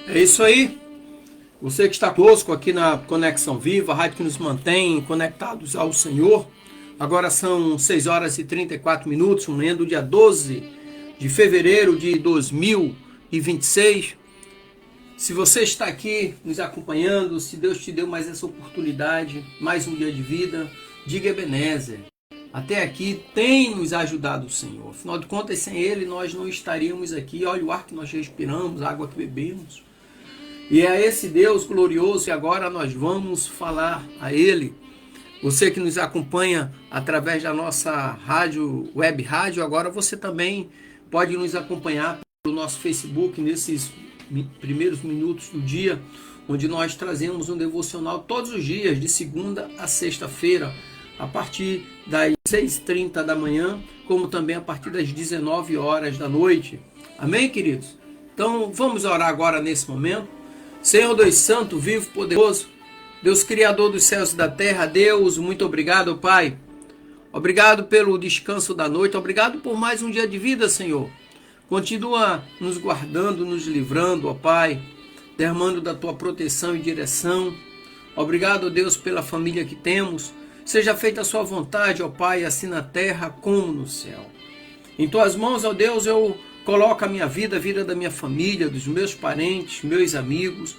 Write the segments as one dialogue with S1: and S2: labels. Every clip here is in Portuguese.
S1: É isso aí. Você que está conosco aqui na Conexão Viva, a rádio que nos mantém conectados ao Senhor. Agora são 6 horas e 34 minutos, manhã do dia 12 de fevereiro de 2026. Se você está aqui nos acompanhando, se Deus te deu mais essa oportunidade, mais um dia de vida, diga Ebenezer. Até aqui tem nos ajudado o Senhor. Afinal de contas, sem Ele nós não estaríamos aqui. Olha o ar que nós respiramos, a água que bebemos. E é esse Deus glorioso, e agora nós vamos falar a Ele. Você que nos acompanha através da nossa rádio, web rádio, agora você também pode nos acompanhar pelo nosso Facebook nesses primeiros minutos do dia, onde nós trazemos um devocional todos os dias, de segunda a sexta-feira, a partir das 6h30 da manhã, como também a partir das 19 horas da noite. Amém, queridos? Então vamos orar agora nesse momento. Senhor Deus Santo, vivo, poderoso, Deus Criador dos céus e da terra, Deus, muito obrigado, Pai. Obrigado pelo descanso da noite, obrigado por mais um dia de vida, Senhor. Continua nos guardando, nos livrando, ó Pai, derramando da Tua proteção e direção. Obrigado, Deus, pela família que temos. Seja feita a Sua vontade, ó Pai, assim na terra como no céu. Em Tuas mãos, ó Deus, eu coloco a minha vida, a vida da minha família, dos meus parentes, meus amigos,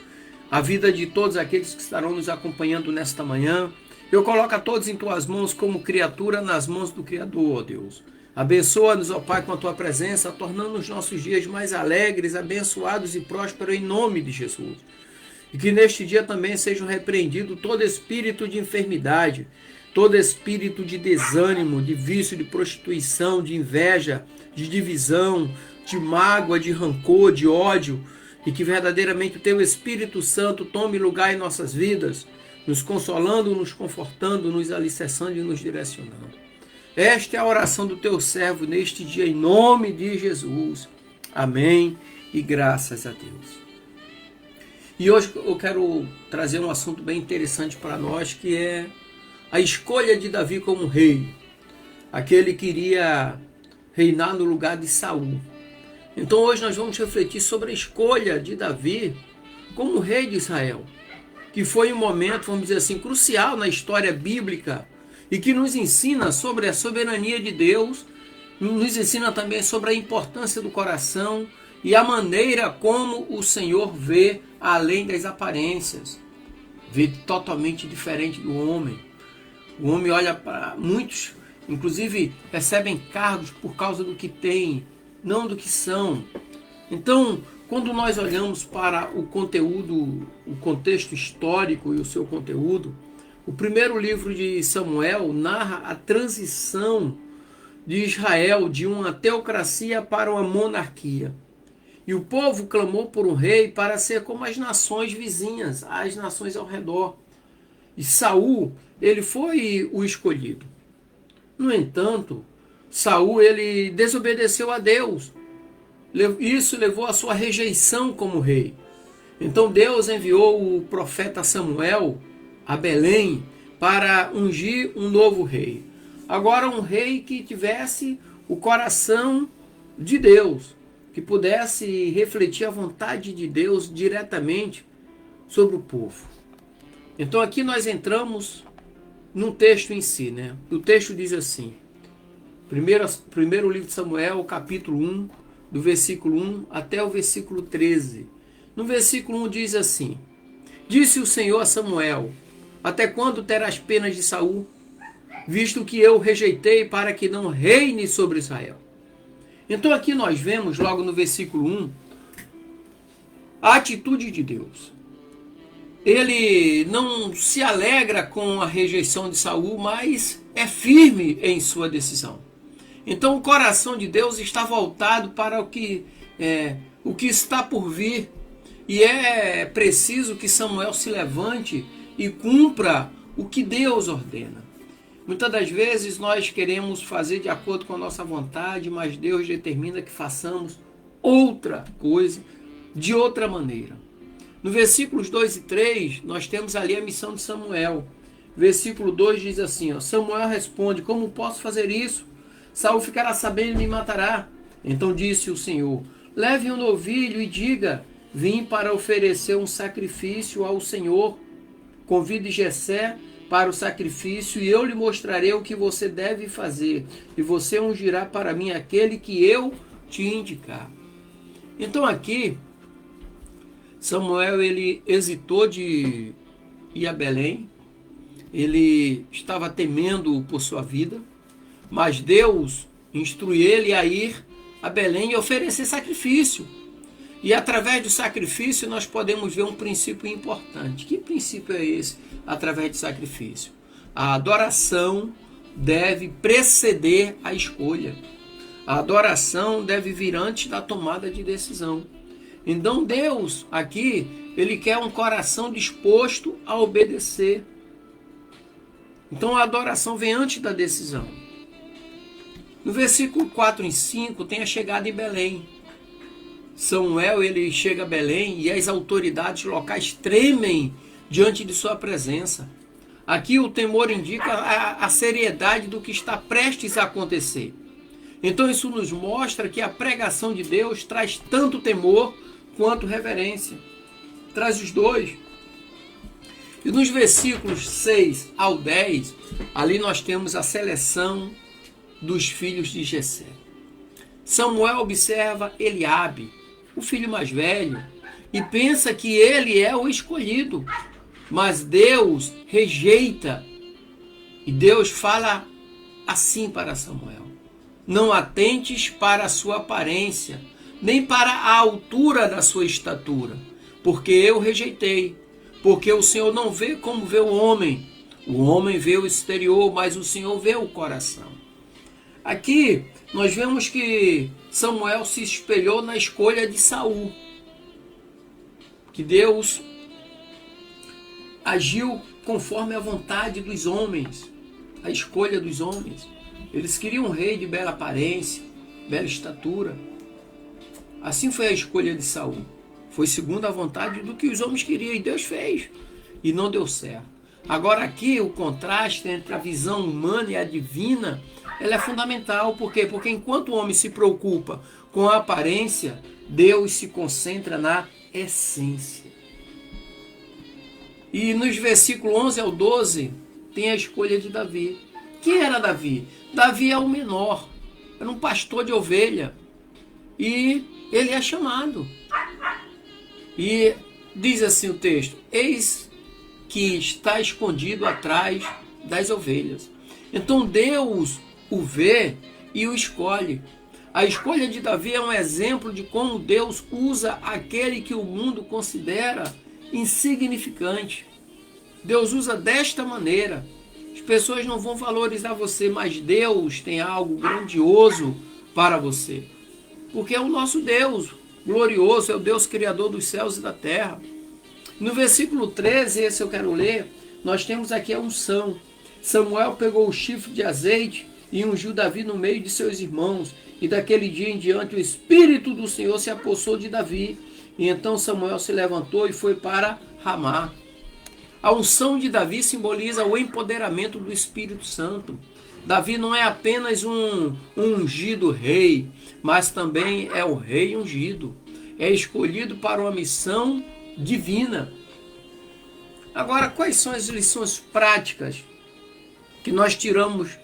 S1: a vida de todos aqueles que estarão nos acompanhando nesta manhã. Eu coloco a todos em Tuas mãos como criatura nas mãos do Criador, ó Deus. Abençoa-nos, ó Pai, com a Tua presença, tornando os nossos dias mais alegres, abençoados e prósperos em nome de Jesus. E que neste dia também seja repreendido todo espírito de enfermidade, todo espírito de desânimo, de vício, de prostituição, de inveja, de divisão, de mágoa, de rancor, de ódio, e que verdadeiramente o Teu Espírito Santo tome lugar em nossas vidas, nos consolando, nos confortando, nos alicerçando e nos direcionando. Esta é a oração do Teu servo neste dia, em nome de Jesus. Amém e graças a Deus. E hoje eu quero trazer um assunto bem interessante para nós, que é a escolha de Davi como rei. Aquele que iria reinar no lugar de Saul. Então hoje nós vamos refletir sobre a escolha de Davi como rei de Israel, que foi um momento, vamos dizer assim, crucial na história bíblica e que nos ensina sobre a soberania de Deus, nos ensina também sobre a importância do coração e a maneira como o Senhor vê além das aparências, vê totalmente diferente do homem. O homem olha para muitos, inclusive recebem cargos por causa do que têm, não do que são. Então, quando nós olhamos para o conteúdo, o contexto histórico e o seu conteúdo, o primeiro livro de Samuel narra a transição de Israel de uma teocracia para uma monarquia. E o povo clamou por um rei para ser como as nações vizinhas, as nações ao redor. E Saul, ele foi o escolhido. No entanto, Saul, ele desobedeceu a Deus. Isso levou à sua rejeição como rei. Então Deus enviou o profeta Samuel a Belém para ungir um novo rei. Agora um rei que tivesse o coração de Deus, que pudesse refletir a vontade de Deus diretamente sobre o povo. Então aqui nós entramos num texto em si, né? O texto diz assim, primeiro livro de Samuel, capítulo 1, do versículo 1 até o versículo 13. No versículo 1 diz assim: Disse o Senhor a Samuel: Até quando terás penas de Saul, visto que eu o rejeitei para que não reine sobre Israel? Então aqui nós vemos, logo no versículo 1, a atitude de Deus. Ele não se alegra com a rejeição de Saul, mas é firme em sua decisão. Então o coração de Deus está voltado para o que está por vir. E é preciso que Samuel se levante e cumpra o que Deus ordena. Muitas das vezes nós queremos fazer de acordo com a nossa vontade, mas Deus determina que façamos outra coisa, de outra maneira. No versículos 2 e 3, nós temos ali a missão de Samuel. Versículo 2 diz assim, ó, Samuel responde: Como posso fazer isso? Saul ficará sabendo e me matará. Então disse o Senhor: Leve um novilho e diga: vim para oferecer um sacrifício ao Senhor. Convide Jessé para o sacrifício e eu lhe mostrarei o que você deve fazer. E você ungirá para mim aquele que eu te indicar. Então aqui, Samuel ele hesitou de ir a Belém. Ele estava temendo por sua vida, mas Deus instrui ele a ir a Belém e oferecer sacrifício. E através do sacrifício nós podemos ver um princípio importante. Que princípio é esse através do sacrifício? A adoração deve preceder a escolha. A adoração deve vir antes da tomada de decisão. Então Deus aqui, ele quer um coração disposto a obedecer. Então a adoração vem antes da decisão. No versículo 4 e 5 tem a chegada em Belém. Samuel ele chega a Belém e as autoridades locais tremem diante de sua presença. Aqui o temor indica a seriedade do que está prestes a acontecer. Então isso nos mostra que a pregação de Deus traz tanto temor quanto reverência. Traz os dois. E nos versículos 6 ao 10, ali nós temos a seleção dos filhos de Jessé. Samuel observa Eliabe, o filho mais velho, e pensa que ele é o escolhido. Mas Deus rejeita. E Deus fala assim para Samuel: não atentes para a sua aparência, nem para a altura da sua estatura, porque eu rejeitei. Porque o Senhor não vê como vê o homem. O homem vê o exterior, mas o Senhor vê o coração. Aqui nós vemos que Samuel se espelhou na escolha de Saul. Que Deus agiu conforme a vontade dos homens, a escolha dos homens. Eles queriam um rei de bela aparência, bela estatura. Assim foi a escolha de Saul. Foi segundo a vontade do que os homens queriam e Deus fez. E não deu certo. Agora aqui o contraste entre a visão humana e a divina, ela é fundamental. Por quê? Porque enquanto o homem se preocupa com a aparência, Deus se concentra na essência. E nos versículos 11 ao 12, tem a escolha de Davi. Quem era Davi? Davi é o menor. Era um pastor de ovelha. E ele é chamado. E diz assim o texto: eis que está escondido atrás das ovelhas. Então Deus o vê e o escolhe. A escolha de Davi é um exemplo de como Deus usa aquele que o mundo considera insignificante. Deus usa desta maneira. As pessoas não vão valorizar você, mas Deus tem algo grandioso para você. Porque é o nosso Deus glorioso, é o Deus criador dos céus e da terra. No versículo 13, esse eu quero ler, nós temos aqui a unção. Samuel pegou o chifre de azeite e ungiu Davi no meio de seus irmãos. E daquele dia em diante o Espírito do Senhor se apossou de Davi. E então Samuel se levantou e foi para Ramá. A unção de Davi simboliza o empoderamento do Espírito Santo. Davi não é apenas um ungido rei, mas também é o rei ungido. É escolhido para uma missão divina. Agora, quais são as lições práticas que nós tiramos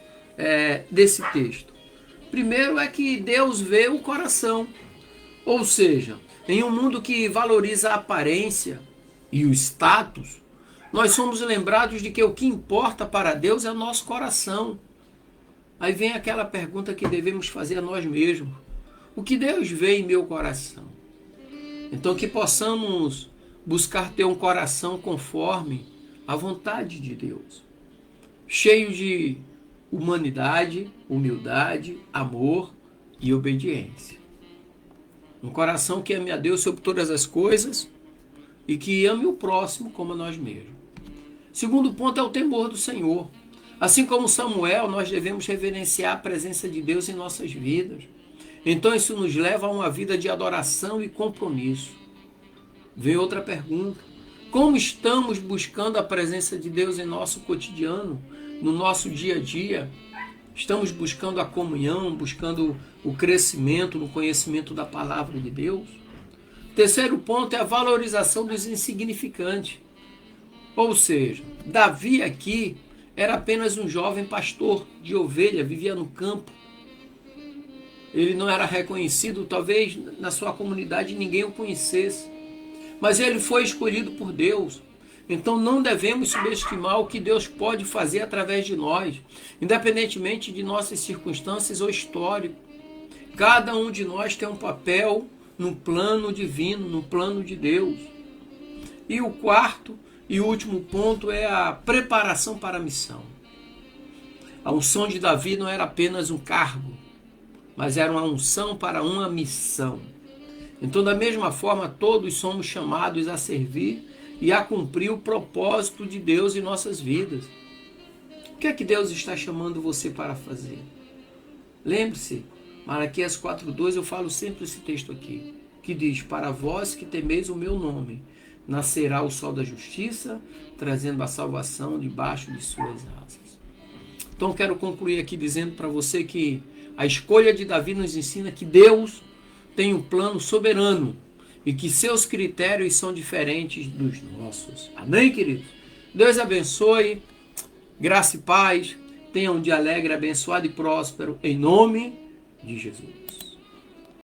S1: desse texto? Primeiro é que Deus vê o coração. Ou seja, em um mundo que valoriza a aparência e o status, nós somos lembrados de que o que importa para Deus é o nosso coração. Aí vem aquela pergunta que devemos fazer a nós mesmos: o que Deus vê em meu coração? Então que possamos buscar ter um coração conforme a vontade de Deus, cheio de humanidade, humildade, amor e obediência. Um coração que ame a Deus sobre todas as coisas e que ame o próximo como a nós mesmos. Segundo ponto é o temor do Senhor. Assim como Samuel, nós devemos reverenciar a presença de Deus em nossas vidas. Então isso nos leva a uma vida de adoração e compromisso. Vem outra pergunta: como estamos buscando a presença de Deus em nosso cotidiano, no nosso dia a dia? Estamos buscando a comunhão, buscando o crescimento no conhecimento da palavra de Deus? Terceiro ponto é a valorização dos insignificantes. Ou seja, Davi aqui era apenas um jovem pastor de ovelha, vivia no campo. Ele não era reconhecido, talvez na sua comunidade ninguém o conhecesse. Mas ele foi escolhido por Deus. Então não devemos subestimar o que Deus pode fazer através de nós, independentemente de nossas circunstâncias ou histórico. Cada um de nós tem um papel no plano divino, no plano de Deus. E o quarto e último ponto é a preparação para a missão. A unção de Davi não era apenas um cargo, mas era uma unção para uma missão. Então, da mesma forma, todos somos chamados a servir e a cumprir o propósito de Deus em nossas vidas. O que é que Deus está chamando você para fazer? Lembre-se, Malaquias 4:2, eu falo sempre esse texto aqui, que diz: para vós que temeis o meu nome, nascerá o sol da justiça, trazendo a salvação debaixo de suas asas. Então quero concluir aqui dizendo para você que a escolha de Davi nos ensina que Deus tem um plano soberano e que seus critérios são diferentes dos nossos. Amém, queridos? Deus abençoe, graça e paz, tenha um dia alegre, abençoado e próspero, em nome de Jesus.